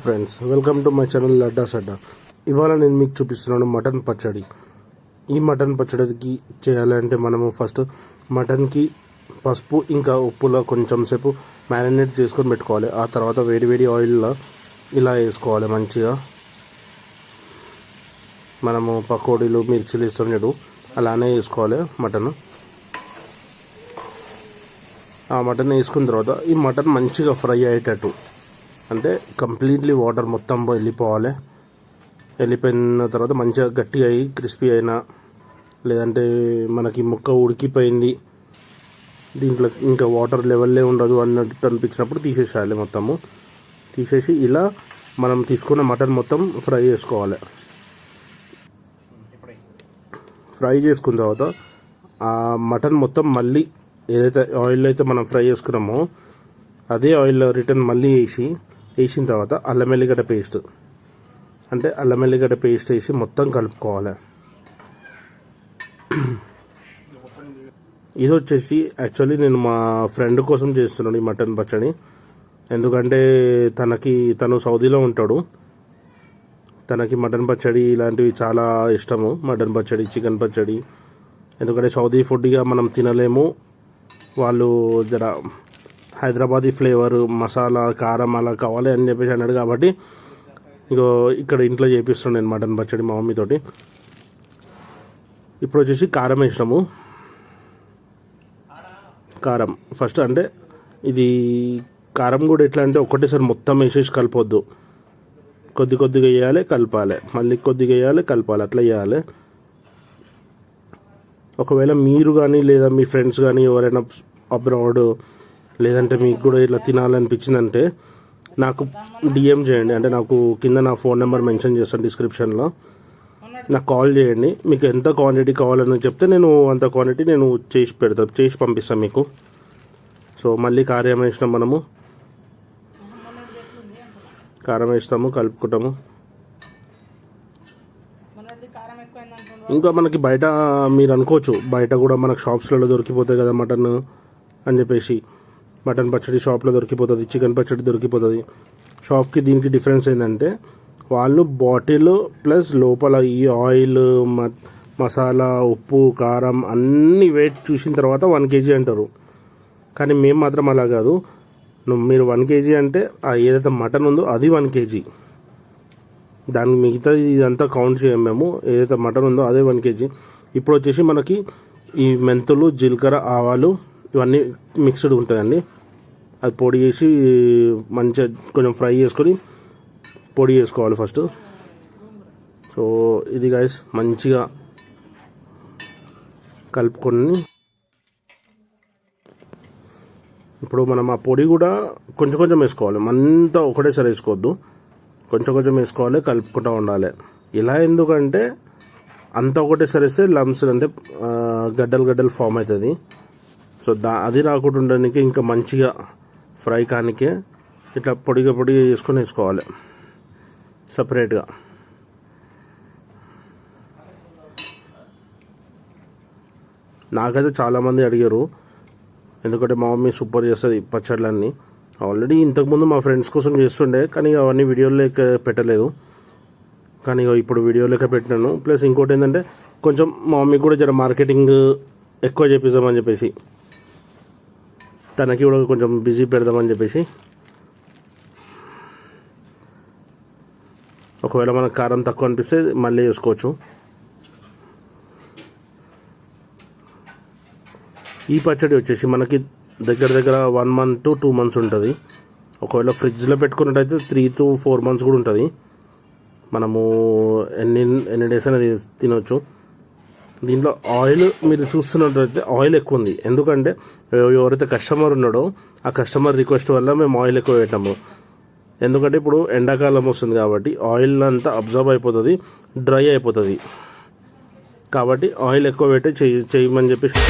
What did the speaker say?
Friends, welcome to my channel Ladda Sadda. ఇవాళ నేను మీకు చూపిస్తున్నాను మటన్ పచ్చడి. ఈ మటన్ పచ్చడికి చేయాలంటే మనము ఫస్ట్ మటన్కి పసుపు ఇంకా ఉప్పులో కొంచెం సేపు మ్యారినేట్ చేసుకొని పెట్టుకోవాలి. ఆ తర్వాత వేడి ఆయిల్లో ఇలా వేసుకోవాలి. మంచిగా మనము పకోడీలు మిర్చిలు ఇస్తాం చూడు, అలానే వేసుకోవాలి మటన్. ఆ మటన్ వేసుకున్న తర్వాత ఈ మటన్ మంచిగా ఫ్రై అయ్యేటట్టు, అంటే కంప్లీట్లీ వాటర్ మొత్తం వెళ్ళిపోయిన తర్వాత మంచిగా గట్టిగా అయ్యి క్రిస్పీ అయినా, లేదంటే మనకి ముక్క ఉడికిపోయింది దీంట్లో ఇంకా వాటర్ లెవెల్లే ఉండదు అన్నట్టు అనిపించినప్పుడు తీసేసేయాలి. మొత్తము తీసేసి ఇలా మనం తీసుకున్న మటన్ మొత్తం ఫ్రై చేసుకోవాలి. ఫ్రై చేసుకున్న తర్వాత ఆ మటన్ మొత్తం మళ్ళీ ఏదైతే ఆయిల్లో అయితే మనం ఫ్రై చేసుకున్నామో అదే ఆయిల్లో రిటర్న్ మళ్ళీ వేసిన తర్వాత అల్లం వెల్లిగడ్డ పేస్ట్ వేసి మొత్తం కలుపుకోవాలి. ఇది వచ్చేసి యాక్చువల్లీ నేను మా ఫ్రెండ్ కోసం చేస్తున్నాను ఈ మటన్ పచ్చడి. ఎందుకంటే తను సౌదీలో ఉంటాడు. తనకి మటన్ పచ్చడి ఇలాంటివి చాలా ఇష్టము. మటన్ పచ్చడి, చికెన్ పచ్చడి. ఎందుకంటే సౌదీ ఫుడ్గా మనం తినలేము. వాళ్ళు జర హైదరాబాదీ ఫ్లేవర్, మసాలా, కారం అలా కావాలి అని చెప్పేసి అన్నాడు. కాబట్టి ఇక్కడ ఇంట్లో చేపిస్తున్నాను నేను మటన్ పచ్చడి మా మమ్మీతోటి. ఇప్పుడు వచ్చేసి కారం వేసినాము. కారం ఫస్ట్, అంటే ఇది కారం కూడా ఎట్లా అంటే ఒకటేసారి మొత్తం వేసేసి కలపొద్దు. కొద్దిగా వేయాలి, కలపాలి, మళ్ళీ కొద్దిగా వేయాలి, కలపాలి, అట్లా వేయాలి. ఒకవేళ మీరు కానీ లేదా మీ ఫ్రెండ్స్ కానీ ఎవరైనా అబ్రాడ్, లేదంటే మీకు కూడా ఇట్లా తినాలనిపించిందంటే నాకు డిఎం చేయండి. అంటే నాకు కింద నా ఫోన్ నెంబర్ మెన్షన్ చేస్తాను డిస్క్రిప్షన్లో. నాకు కాల్ చేయండి. మీకు ఎంత క్వాంటిటీ కావాలని చెప్తే నేను అంత క్వాంటిటీ నేను చేసి పంపిస్తాను మీకు. సో మళ్ళీ కారం వేసినాం, మనము కారం వేస్తాము, కలుపుకుంటాము. ఇంకా మనకి బయట మీరు అనుకోవచ్చు, బయట కూడా మనకు షాప్స్లలో దొరికిపోతాయి కదా మటన్ అని చెప్పేసి. మటన్ పచ్చడి షాప్లో దొరికిపోతుంది, చికెన్ పచ్చడి దొరికిపోతుంది. షాప్కి దీనికి డిఫరెన్స్ ఏంటంటే వాళ్ళు బాటిల్ ప్లస్ లోపల ఈ ఆయిల్, మసాలా, ఉప్పు, కారం అన్నీ వెయిట్ చూసిన తర్వాత 1 kg అంటారు. కానీ మేము మాత్రం అలా కాదు. మీరు 1 kg అంటే ఏదైతే మటన్ ఉందో అది 1 kg. దానికి మిగతా ఇదంతా కౌంట్ చేయం మేము. ఏదైతే మటన్ ఉందో అదే 1 kg. ఇప్పుడు వచ్చేసి మనకి ఈ మెంతులు, జీలకర్ర, ఆవాలు ఇవన్నీ మిక్స్డ్ ఉంటుందండి. అది పొడి చేసి మంచిగా కొంచెం ఫ్రై చేసుకొని పొడి చేసుకోవాలి ఫస్ట్. సో ఇది గైస్ మంచిగా కలుపుకొని ఇప్పుడు మనం ఆ పొడి కూడా కొంచెం వేసుకోవాలి. అంతా ఒకటేసారి వేసుకోవద్దు, కొంచెం వేసుకోవాలి, కలుపుకుంటూ ఉండాలి. ఇలా ఎందుకంటే అంతా ఒకటేసారి వేస్తే లమ్స్, అంటే గడ్డలు ఫామ్ అవుతుంది. సో అది రాకుండా ఉండడానికి ఇంకా మంచిగా ఫ్రై కానికే ఇట్లా పొడిగా చేసుకొని వేసుకోవాలి సపరేట్గా. నాకైతే చాలామంది అడిగారు, ఎందుకంటే మా మమ్మీ సూపర్ చేస్తుంది పచ్చళ్ళన్నీ. ఆల్రెడీ ఇంతకుముందు మా ఫ్రెండ్స్ కోసం చేస్తుండే, కానీ అవన్నీ వీడియోలోకి పెట్టలేదు. కానీ ఇప్పుడు వీడియోలోకి పెట్టినాను. ప్లస్ ఇంకోటి ఏంటంటే కొంచెం మా మమ్మీకి కూడా జర మార్కెటింగ్ ఎక్కువ చేపిద్దామని చెప్పేసి, తనకి కూడా కొంచెం బిజీ పెడదామని చెప్పేసి. ఒకవేళ మనకు కారం తక్కువ అనిపిస్తే మళ్ళీ వేసుకోవచ్చు. ఈ పచ్చడి వచ్చేసి మనకి దగ్గర 1 month to 2 months ఉంటుంది. ఒకవేళ ఫ్రిడ్జ్లో పెట్టుకున్నట్టయితే 3 to 4 months కూడా ఉంటుంది. మనము ఎన్ని డేస్ అయినా తినవచ్చు. దీంట్లో ఆయిల్ మీరు చూస్తున్నట్టయితే ఆయిల్ ఎక్కువ ఉంది. ఎందుకంటే ఎవరైతే కస్టమర్ ఉన్నాడో ఆ కస్టమర్ రిక్వెస్ట్ వల్ల మేము ఆయిల్ ఎక్కువ పెట్టాము. ఎందుకంటే ఇప్పుడు ఎండాకాలం వస్తుంది కాబట్టి ఆయిల్ అంతా అబ్జర్వ్ అయిపోతుంది, డ్రై అయిపోతుంది. కాబట్టి ఆయిల్ ఎక్కువ పెట్టి చేయమని చెప్పేసి